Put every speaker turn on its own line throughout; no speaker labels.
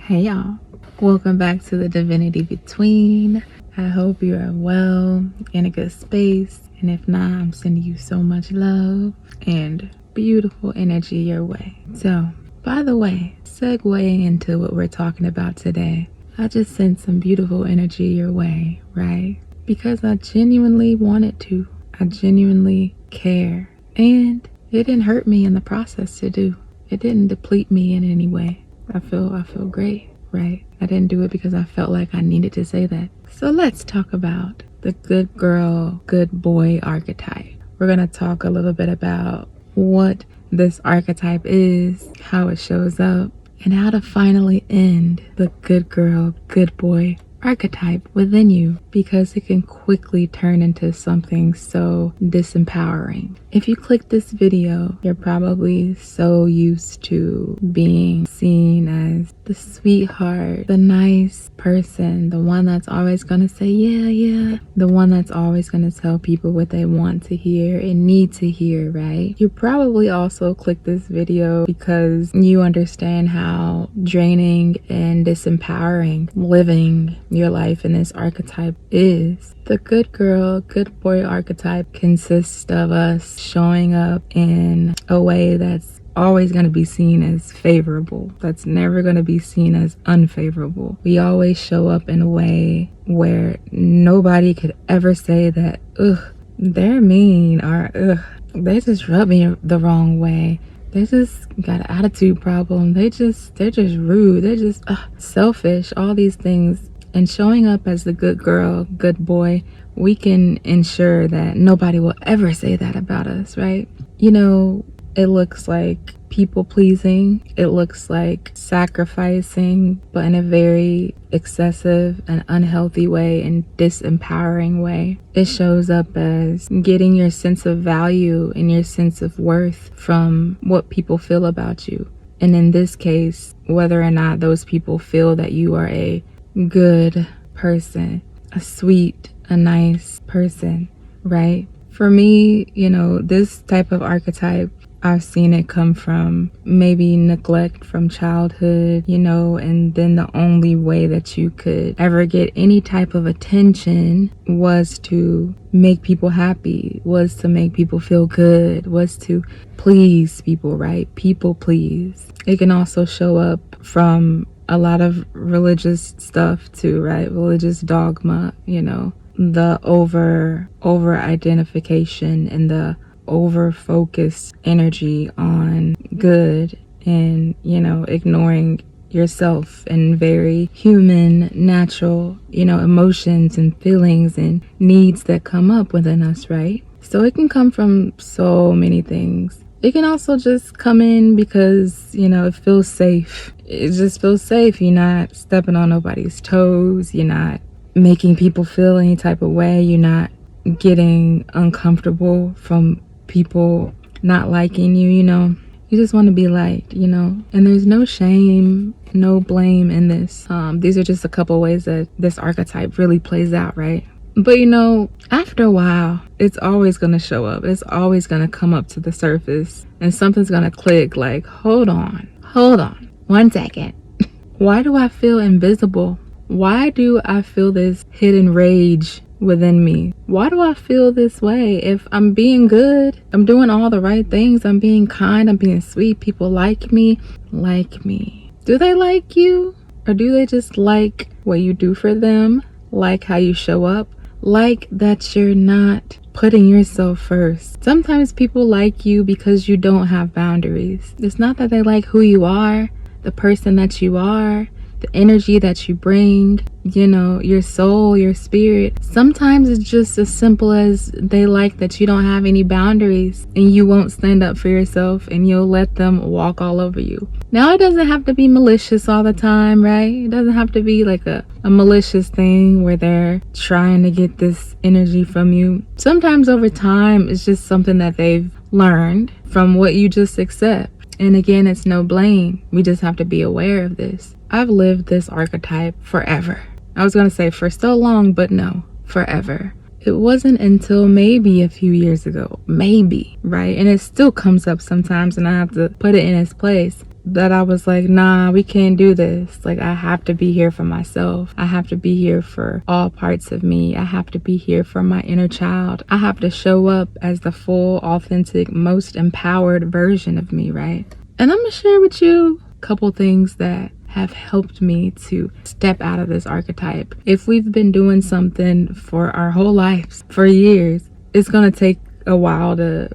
Hey y'all, welcome back to the Divinity Between. I hope you are well, in a good space, and if not, I'm sending you so much love and beautiful energy your way. So, by the way, segueing into what we're talking about today, I just sent some beautiful energy your way, right? Because I genuinely wanted to. I genuinely care. And it didn't hurt me in the process to do. It didn't deplete me in any way. I feel great, right? I didn't do it because I felt like I needed to say that. So let's talk about the good girl, good boy archetype. We're going to talk a little bit about what this archetype is, how it shows up, and how to finally end the good girl, good boy archetype within you, because it can quickly turn into something so disempowering. If you click this video, you're probably so used to being seen as the sweetheart, the nice person, the one that's always gonna say yeah, the one that's always gonna tell people what they want to hear and need to hear, right? You probably also click this video because you understand how draining and disempowering living your life in this archetype is. The good girl, good boy archetype consists of us showing up in a way that's always going to be seen as favorable. That's never going to be seen as unfavorable. We always show up in a way where nobody could ever say that, they're mean, or they just rub me the wrong way. They just got an attitude problem. They're just rude. They're just selfish, all these things. And showing up as the good girl, good boy, we can ensure that nobody will ever say that about us, right? You know, it looks like people pleasing. It looks like sacrificing, but in a very excessive and unhealthy way and disempowering way. It shows up as getting your sense of value and your sense of worth from what people feel about you. And in this case, whether or not those people feel that you are a good person, a sweet, a nice person, right? For me, you know, this type of archetype, I've seen it come from maybe neglect from childhood, you know, and then the only way that you could ever get any type of attention was to make people happy, was to make people feel good, was to please people, right? People please. It can also show up from a lot of religious stuff too, right? Religious dogma, you know, the over identification and the over focused energy on good, and, you know, ignoring yourself and very human, natural, you know, emotions and feelings and needs that come up within us, right? So it can come from so many things. It can also just come in because, you know, it feels safe. It just feels safe. You're not stepping on nobody's toes. You're not making people feel any type of way. You're not getting uncomfortable from people not liking you, you know. You just want to be liked, you know. And there's no shame, no blame in this. These are just a couple ways that this archetype really plays out, right? But, you know, after a while, it's always going to show up. It's always going to come up to the surface. And something's going to click like, hold on, 1 second. Why do I feel invisible? Why do I feel this hidden rage within me? Why do I feel this way? If I'm being good, I'm doing all the right things, I'm being kind, I'm being sweet, people like me. Do they like you? Or do they just like what you do for them? Like how you show up? Like that you're not putting yourself first. Sometimes people like you because you don't have boundaries. It's not that they like who you are, the person that you are, the energy that you bring, you know, your soul, your spirit. Sometimes it's just as simple as they like that you don't have any boundaries and you won't stand up for yourself and you'll let them walk all over you. Now, it doesn't have to be malicious all the time, right? It doesn't have to be like a malicious thing where they're trying to get this energy from you. Sometimes over time, it's just something that they've learned from what you just accept. And again, it's no blame. We just have to be aware of this. I've lived this archetype forever. I was going to say for so long, but no, forever. It wasn't until maybe a few years ago, maybe, right? And it still comes up sometimes and I have to put it in its place. that I was like, nah, we can't do this. Like, I have to be here for myself. I have to be here for all parts of me. I have to be here for my inner child. I have to show up as the full, authentic, most empowered version of me, right? And I'm gonna share with you a couple things that have helped me to step out of this archetype. If we've been doing something for our whole lives, for years, it's gonna take a while to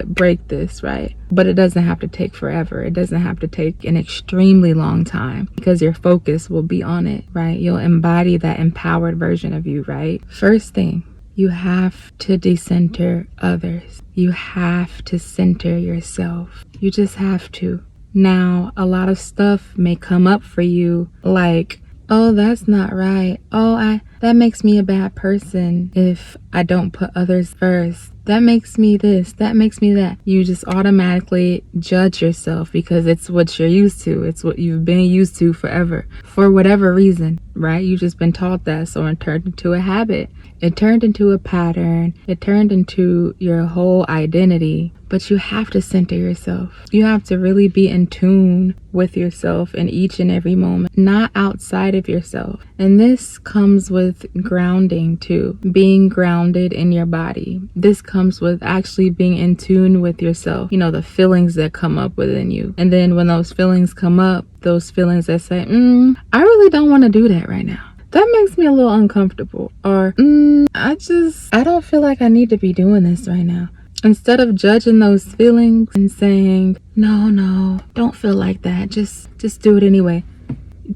break this, right? But it doesn't have to take forever. It doesn't have to take an extremely long time, because your focus will be on it, right? You'll embody that empowered version of you, right? First thing, you have to decenter others. You have to center yourself. You just have to. Now, a lot of stuff may come up for you like, oh, that's not right. Oh, that makes me a bad person if I don't put others first. That makes me this, that makes me that. You just automatically judge yourself because it's what you're used to. It's what you've been used to forever. For whatever reason, right? You've just been taught that, so it turned into a habit. It turned into a pattern. It turned into your whole identity. But you have to center yourself. You have to really be in tune with yourself in each and every moment, not outside of yourself. And this comes with grounding too, being grounded in your body. This comes with actually being in tune with yourself, you know, the feelings that come up within you. And then when those feelings come up, those feelings that say, I really don't want to do that right now. That makes me a little uncomfortable. Or, I don't feel like I need to be doing this right now. Instead of judging those feelings and saying, no, don't feel like that. Just do it anyway.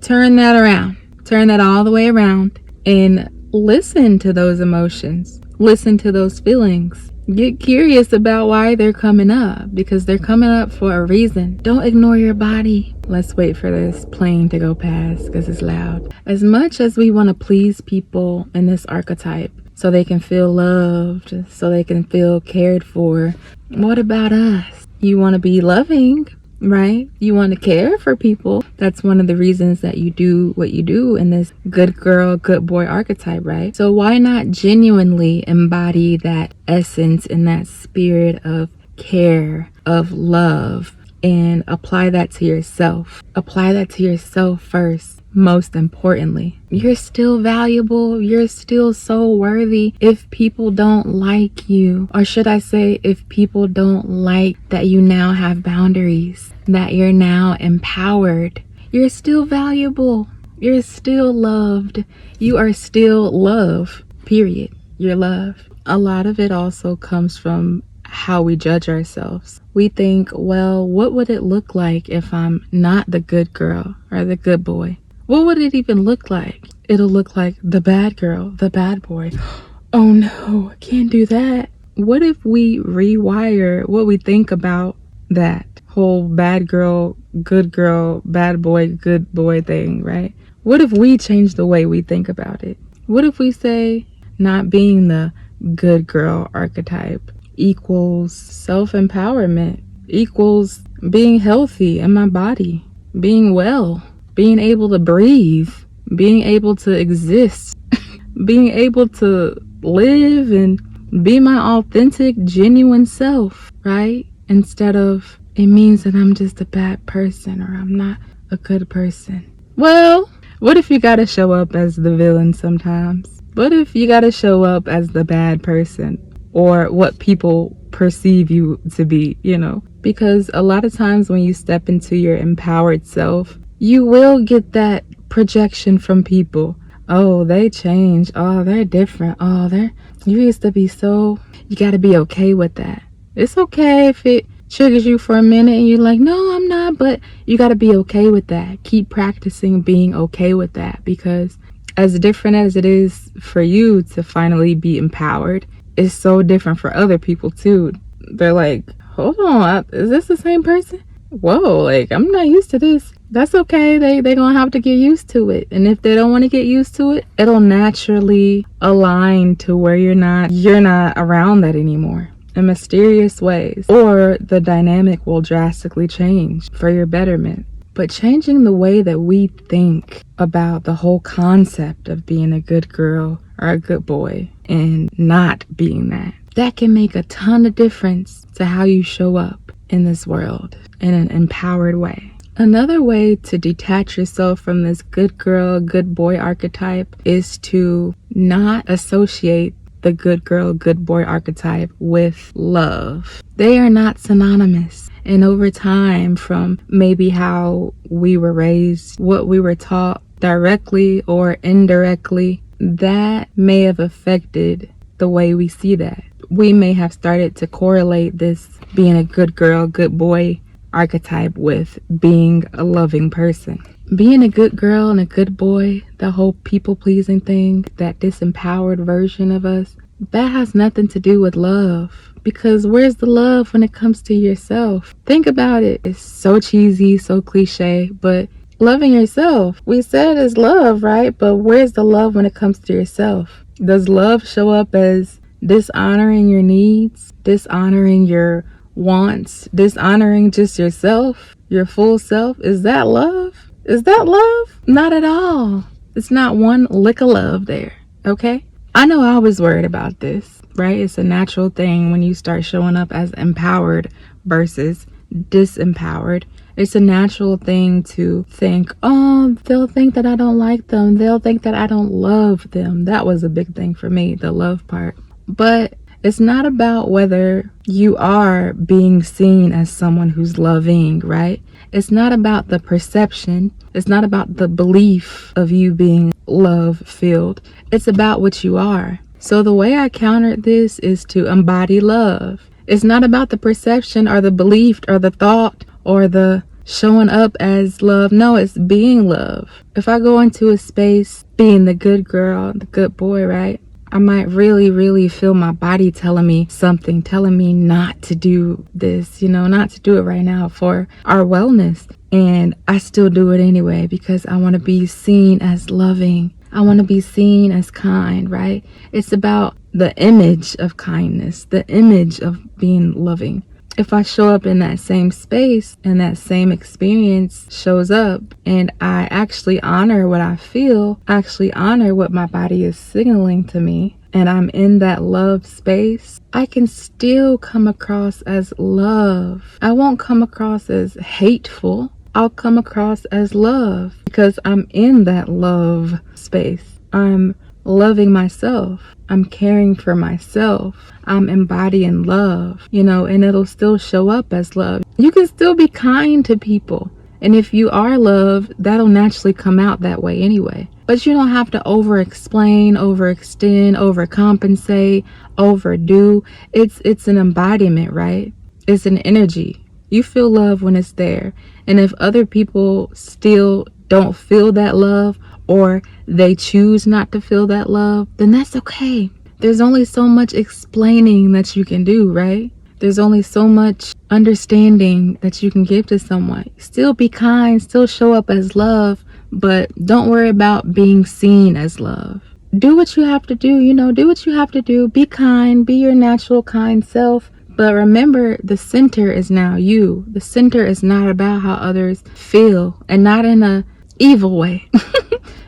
Turn that around. Turn that all the way around and listen to those emotions. Listen to those feelings. Get curious about why they're coming up, because they're coming up for a reason. Don't ignore your body. Let's wait for this plane to go past because it's loud. As much as we want to please people in this archetype so they can feel loved, so they can feel cared for, what about us? You want to be loving, right? You want to care for people. That's one of the reasons that you do what you do in this good girl, good boy archetype, right? So why not genuinely embody that essence and that spirit of care, of love, and apply that to yourself? Apply that to yourself first. Most importantly, you're still valuable. You're still so worthy. If people don't like you, or should I say, if people don't like that you now have boundaries, that you're now empowered, you're still valuable. You're still loved. You are still love, period. You're loved. A lot of it also comes from how we judge ourselves. We think, well, what would it look like if I'm not the good girl or the good boy? What would it even look like? It'll look like the bad girl, the bad boy. Oh no, I can't do that. What if we rewire what we think about that whole bad girl, bad boy, good boy thing, right? What if we change the way we think about it? What if we say not being the good girl archetype equals self-empowerment, equals being healthy in my body, being well, being able to breathe, being able to exist, being able to live and be my authentic, genuine self, right? Instead of, it means that I'm just a bad person or I'm not a good person. Well, what if you gotta show up as the villain sometimes? What if you gotta show up as the bad person or what people perceive you to be, you know? Because a lot of times when you step into your empowered self, you will get that projection from people. Oh, they change. Oh, they're different. Oh, you used to be so, you got to be okay with that. It's okay if it triggers you for a minute and you're like, no, I'm not, but you got to be okay with that. Keep practicing being okay with that, because as different as it is for you to finally be empowered, it's so different for other people too. They're like, hold on, is this the same person? Whoa, like, I'm not used to this. That's okay. They're gonna have to get used to it. And if they don't want to get used to it, it'll naturally align to where you're not around that anymore in mysterious ways. Or the dynamic will drastically change for your betterment. But changing the way that we think about the whole concept of being a good girl or a good boy and not being that can make a ton of difference to how you show up in this world in an empowered way. Another way to detach yourself from this good girl, good boy archetype is to not associate the good girl, good boy archetype with love. They are not synonymous. And over time, from maybe how we were raised, what we were taught directly or indirectly, that may have affected the way we see that. We may have started to correlate this being a good girl, good boy archetype with being a loving person. Being a good girl and a good boy, the whole people-pleasing thing, that disempowered version of us, that has nothing to do with love. Because where's the love when it comes to yourself? Think about it. It's so cheesy, so cliche, but loving yourself, we said is love, right? But where's the love when it comes to yourself? Does love show up as dishonoring your needs, dishonoring your wants, dishonoring just yourself, your full self? Is that love? Is that love? Not at all. It's not one lick of love there, okay? I know I was worried about this, right? It's a natural thing when you start showing up as empowered versus disempowered. It's a natural thing to think, oh, they'll think that I don't like them. They'll think that I don't love them. That was a big thing for me, the love part. But it's not about whether you are being seen as someone who's loving, right? It's not about the perception. It's not about the belief of you being love-filled. It's about what you are. So the way I countered this is to embody love. It's not about the perception or the belief or the thought or the showing up as love. No, it's being love. If I go into a space being the good girl, the good boy, right? I might really feel my body telling me something, telling me not to do this, not to do it right now for our wellness. And I still do it anyway because I want to be seen as loving. I want to be seen as kind, right? It's about the image of kindness, the image of being loving. If I show up in that same space and that same experience shows up and I actually honor what I feel, actually honor what my body is signaling to me, and I'm in that love space, I can still come across as love. I won't come across as hateful. I'll come across as love because I'm in that love space. I'm loving myself. I'm caring for myself. I'm embodying love, and it'll still show up as love. You can still be kind to people. And if you are love, that'll naturally come out that way anyway. But you don't have to over-explain, overextend, overcompensate, overdo. It's an embodiment, right? It's an energy. You feel love when it's there. And if other people still don't feel that love, or they choose not to feel that love, then that's okay. There's only so much explaining that you can do, right? There's only so much understanding that you can give to someone. Still be kind, still show up as love, but don't worry about being seen as love. Do what you have to do, do what you have to do. Be kind, be your natural kind self. But remember, the center is now you. The center is not about how others feel, and not in a evil way.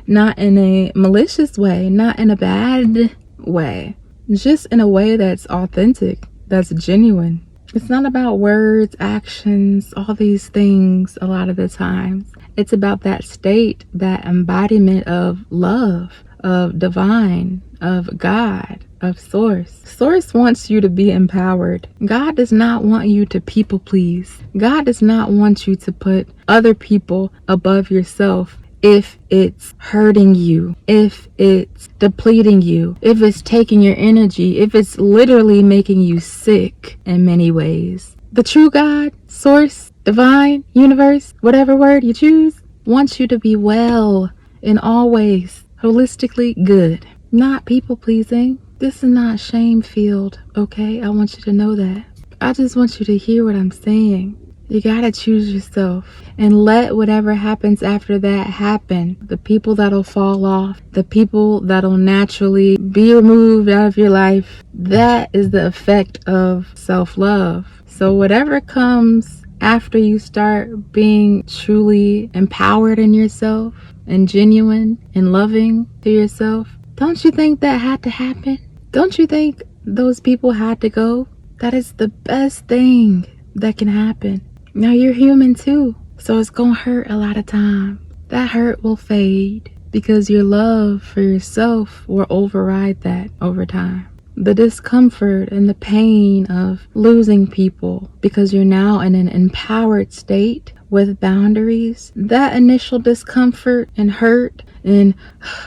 Not in a malicious way, not in a bad way, just in a way that's authentic, that's genuine. It's not about words, actions, all these things a lot of the times. It's about that state, that embodiment of love, of divine, of God, of source. Source wants you to be empowered. God does not want you to people please. God does not want you to put other people above yourself. If it's hurting you, if it's depleting you, if it's taking your energy, if it's literally making you sick in many ways. The true God, source, divine, universe, whatever word you choose, wants you to be well in all ways, holistically good, not people pleasing. This is not shame filled, okay? I want you to know that. I just want you to hear what I'm saying. You gotta choose yourself and let whatever happens after that happen. The people that'll fall off, the people that'll naturally be removed out of your life, that is the effect of self-love. So whatever comes after you start being truly empowered in yourself and genuine and loving to yourself, don't you think that had to happen? Don't you think those people had to go? That is the best thing that can happen. Now you're human too. So it's gonna hurt a lot of times. That hurt will fade because your love for yourself will override that over time. The discomfort and the pain of losing people because you're now in an empowered state with boundaries, that initial discomfort and hurt and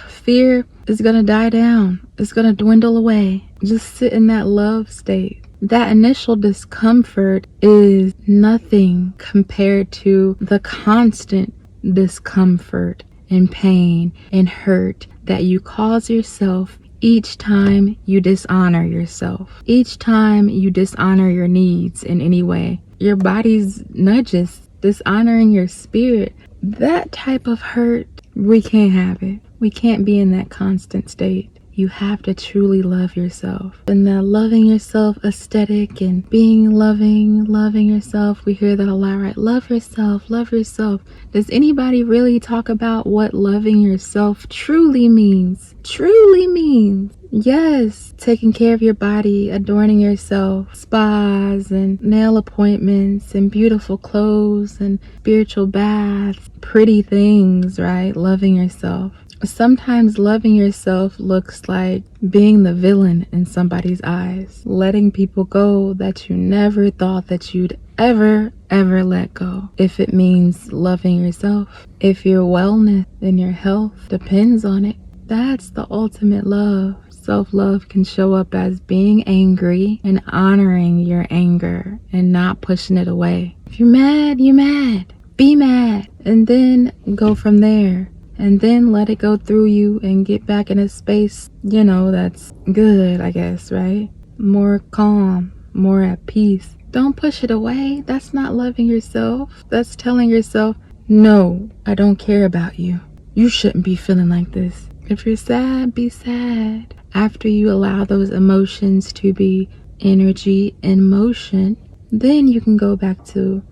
fear is gonna die down. It's gonna dwindle away. Just sit in that love state. That initial discomfort is nothing compared to the constant discomfort and pain and hurt that you cause yourself each time you dishonor yourself. Each time you dishonor your needs in any way. Your body's nudges, dishonoring your spirit. That type of hurt, we can't have it. We can't be in that constant state. You have to truly love yourself. And that loving yourself aesthetic and being loving yourself, we hear that a lot, right? Love yourself, love yourself. Does anybody really talk about what loving yourself truly means? Truly means. Yes, taking care of your body, adorning yourself, spas and nail appointments and beautiful clothes and spiritual baths, pretty things, right? Loving yourself. Sometimes loving yourself looks like being the villain in somebody's eyes, letting people go that you never thought that you'd ever let go. If it means loving yourself, if your wellness and your health depends on it, that's the ultimate love. Self-love can show up as being angry and honoring your anger and not pushing it away. If you're mad, you're mad. Be mad and then go from there. And then let it go through you and get back in a space, that's good, I guess, right? More calm, more at peace. Don't push it away. That's not loving yourself. That's telling yourself, no, I don't care about you. You shouldn't be feeling like this. If you're sad, be sad. After you allow those emotions to be energy in motion, then you can go back to,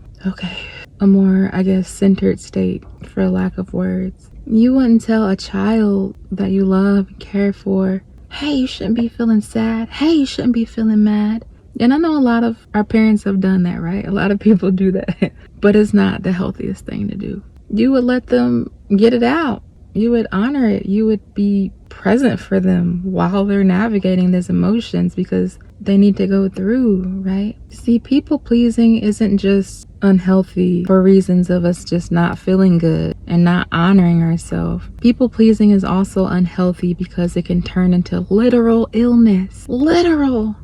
a more, centered state, for lack of words. You wouldn't tell a child that you love and care for, hey, you shouldn't be feeling sad. Hey, you shouldn't be feeling mad. And I know a lot of our parents have done that, right? A lot of people do that. But it's not the healthiest thing to do. You would let them get it out. You would honor it. You would be present for them while they're navigating these emotions because they need to go through, right? See, people pleasing isn't just unhealthy for reasons of us just not feeling good and not honoring ourselves. People pleasing is also unhealthy because it can turn into literal illness, literal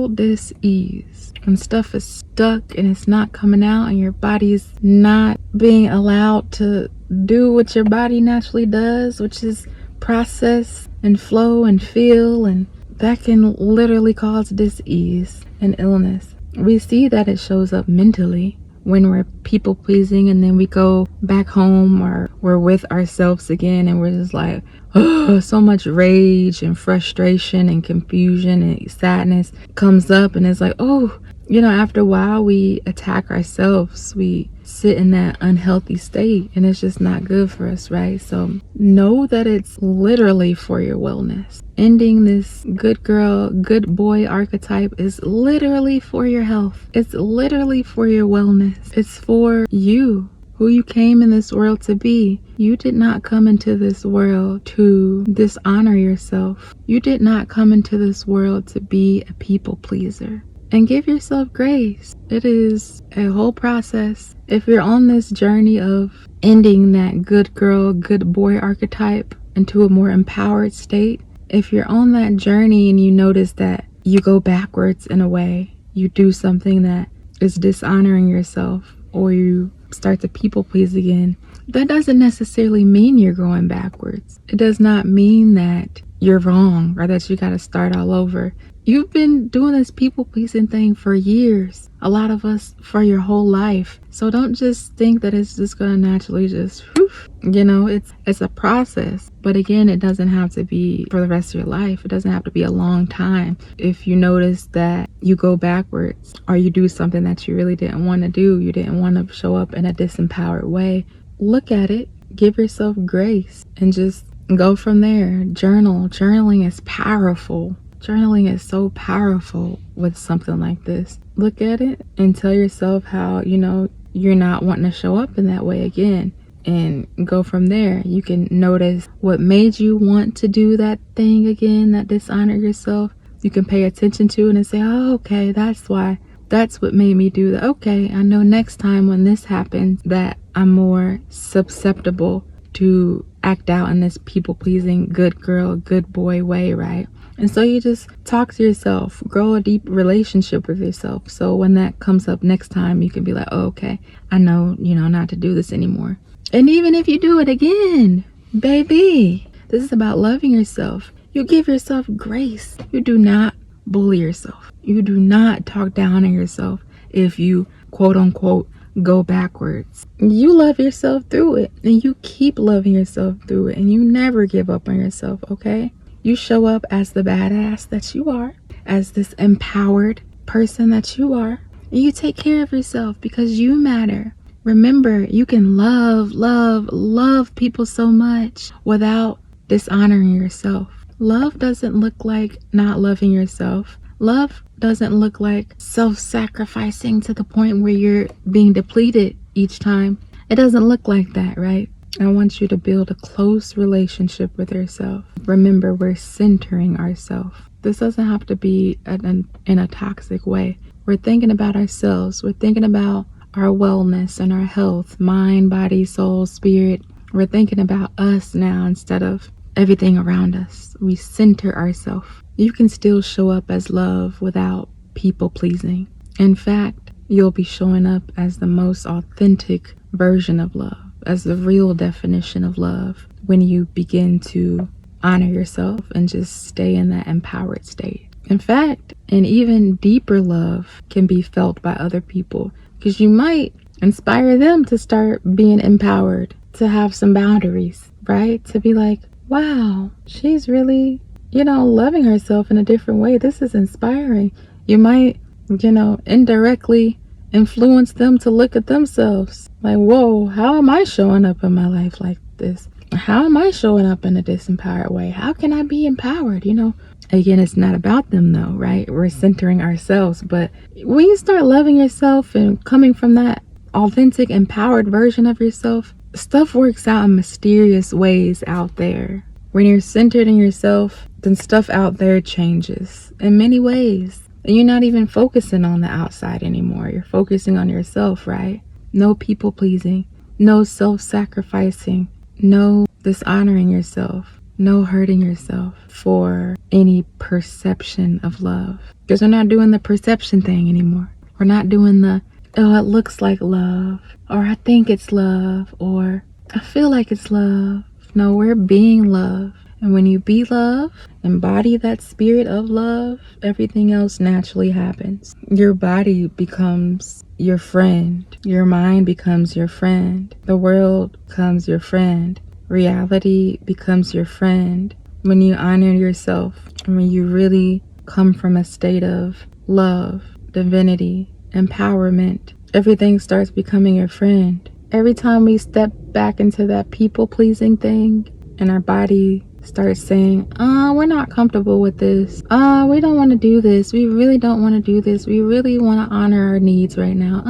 dis-ease. When stuff is stuck and it's not coming out and your body's not being allowed to do what your body naturally does, which is process and flow and feel, and that can literally cause dis-ease and illness. We see that it shows up mentally when we're people pleasing and then we go back home or we're with ourselves again and we're just like, oh, so much rage and frustration and confusion and sadness comes up, and it's like, after a while we attack ourselves. We sit in that unhealthy state and it's just not good for us, right? So know that it's literally for your wellness. Ending this good girl, good boy archetype is literally for your health. It's literally for your wellness. It's for you, who you came in this world to be. You did not come into this world to dishonor yourself. You did not come into this world to be a people pleaser. And give yourself grace. It is a whole process. If you're on this journey of ending that good girl, good boy archetype into a more empowered state, if you're on that journey and you notice that you go backwards in a way, you do something that is dishonoring yourself, or you start to people please again, that doesn't necessarily mean you're going backwards. It does not mean that you're wrong or that you got to start all over. You've been doing this people pleasing thing for years. A lot of us for your whole life. So don't just think that it's just gonna naturally just it's a process. But again, it doesn't have to be for the rest of your life. It doesn't have to be a long time. If you notice that you go backwards or you do something that you really didn't want to do, you didn't want to show up in a disempowered way, look at it, give yourself grace, and just go from there. Journaling is powerful. Journaling is so powerful with something like this. Look at it and tell yourself how, you're not wanting to show up in that way again, and go from there. You can notice what made you want to do that thing again, that dishonor yourself. You can pay attention to it and say, oh, okay, that's why. That's what made me do that. Okay, I know next time when this happens that I'm more susceptible to act out in this people-pleasing, good girl, good boy way, right? And so you just talk to yourself, grow a deep relationship with yourself. So when that comes up next time, you can be like, oh, okay, I know, not to do this anymore. And even if you do it again, baby, this is about loving yourself. You give yourself grace. You do not bully yourself. You do not talk down on yourself if you, quote unquote, go backwards. You love yourself through it, and you keep loving yourself through it, and you never give up on yourself, okay? You show up as the badass that you are, as this empowered person that you are, and you take care of yourself because you matter. Remember, you can love people so much without dishonoring yourself. Love doesn't look like not loving yourself. Love doesn't look like self-sacrificing to the point where you're being depleted each time. It doesn't look like that, right? I want you to build a close relationship with yourself. Remember, we're centering ourselves. This doesn't have to be in a toxic way. We're thinking about ourselves. We're thinking about our wellness and our health, mind, body, soul, spirit. We're thinking about us now instead of everything around us. We center ourselves. You can still show up as love without people pleasing. In fact, you'll be showing up as the most authentic version of love, as the real definition of love, when you begin to honor yourself and just stay in that empowered state. In fact, an even deeper love can be felt by other people, because you might inspire them to start being empowered, to have some boundaries, right? To be like, wow, she's really, loving herself in a different way. This is inspiring. You might, indirectly influence them to look at themselves like, whoa, how am I showing up in my life like this? How am I showing up in a disempowered way? How can I be empowered? Again, it's not about them though, right? We're centering ourselves. But when you start loving yourself and coming from that authentic, empowered version of yourself, stuff works out in mysterious ways out there. When you're centered in yourself, then stuff out there changes in many ways. And you're not even focusing on the outside anymore. You're focusing on yourself, right? No people pleasing, no self-sacrificing, no dishonoring yourself, no hurting yourself for any perception of love. Because we're not doing the perception thing anymore. We're not doing the, oh, it looks like love, or I think it's love, or I feel like it's love. No, we're being love. And when you be love, embody that spirit of love, everything else naturally happens. Your body becomes your friend. Your mind becomes your friend. The world becomes your friend. Reality becomes your friend. When you honor yourself, and when you really come from a state of love, divinity, empowerment, everything starts becoming your friend. Every time we step back into that people-pleasing thing and our body starts saying, we're not comfortable with this. We don't want to do this. We really don't want to do this. We really want to honor our needs right now.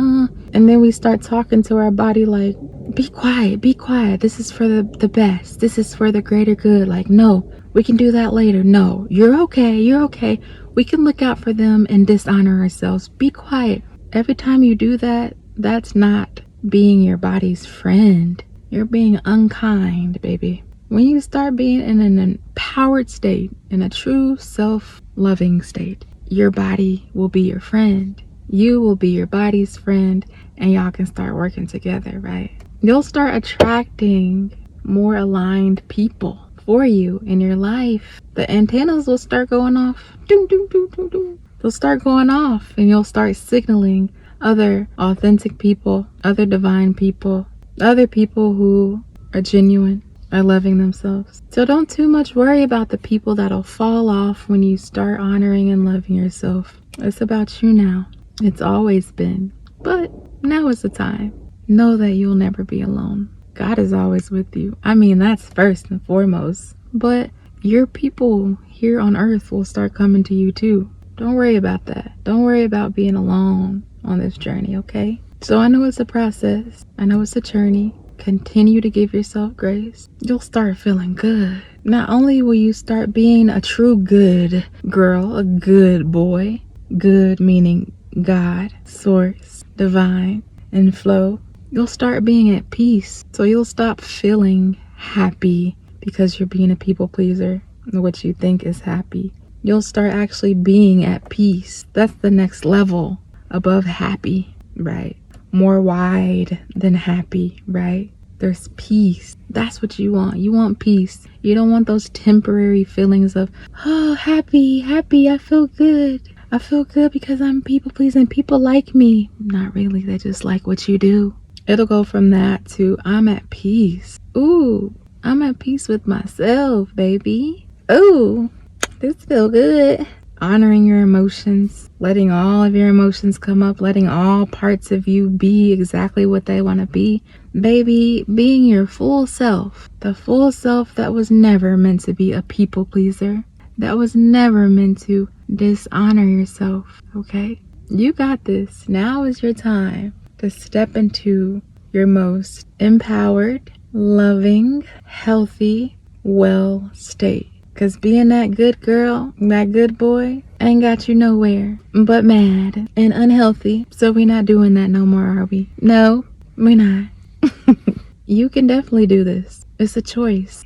And then we start talking to our body like, be quiet, be quiet. This is for the best. This is for the greater good. Like, no, we can do that later. No, you're okay. You're okay. We can look out for them and dishonor ourselves. Be quiet. Every time you do that, that's not being your body's friend. You're being unkind, baby. When you start being in an empowered state, in a true self-loving state, your body will be your friend. You will be your body's friend, and y'all can start working together, right? You'll start attracting more aligned people for you in your life. The antennas will start going off. Doo, doo, doo, doo, doo. They'll start going off, and you'll start signaling other authentic people, other divine people, other people who are genuine, are loving themselves. So don't too much worry about the people that'll fall off when you start honoring and loving yourself. It's about you now. It's always been. But now is the time. Know that you'll never be alone. God is always with you. I mean, that's first and foremost. But your people here on earth will start coming to you too. Don't worry about that. Don't worry about being alone on this journey, okay? So I know it's a process. I know it's a journey. Continue to give yourself grace. You'll start feeling good. Not only will you start being a true good girl, a good boy, good meaning God, source, divine, and flow, you'll start being at peace. So you'll stop feeling happy because you're being a people pleaser, what you think is happy. You'll start actually being at peace. That's the next level above happy, right? More wide than happy, right? There's peace. That's what you want. You want peace. You don't want those temporary feelings of, oh, happy, I feel good. I feel good because I'm people pleasing. People like me. Not really. They just like what you do. It'll go from that to, I'm at peace. Ooh, I'm at peace with myself, baby. Ooh, this feel good. Honoring your emotions, letting all of your emotions come up, letting all parts of you be exactly what they want to be. Baby, being your full self, the full self that was never meant to be a people pleaser, that was never meant to dishonor yourself, okay? You got this. Now is your time to step into your most empowered, loving, healthy, well state. Because being that good girl, that good boy, ain't got you nowhere but mad and unhealthy. So we're not doing that no more, are we? No, we're not. You can definitely do this. It's a choice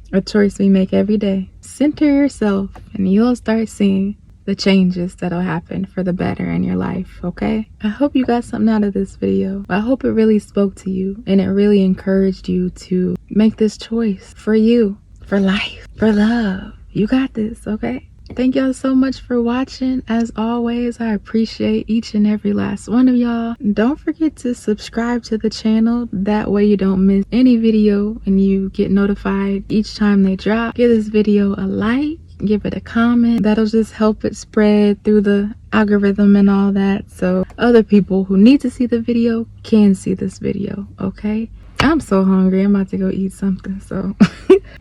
we make every day. Center yourself and you'll start seeing the changes that'll happen for the better in your life, okay? I hope you got something out of this video. I hope it really spoke to you and it really encouraged you to make this choice for you, for life, for love. You got this, okay? Thank y'all so much for watching. As always, I appreciate each and every last one of y'all. Don't forget to subscribe to the channel. That way you don't miss any video and you get notified each time they drop. Give this video a like, give it a comment. That'll just help it spread through the algorithm and all that, so other people who need to see the video can see this video, okay? I'm so hungry. I'm about to go eat something, so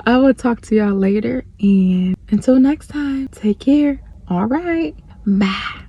I will talk to y'all later, and until next time, take care. All right, bye.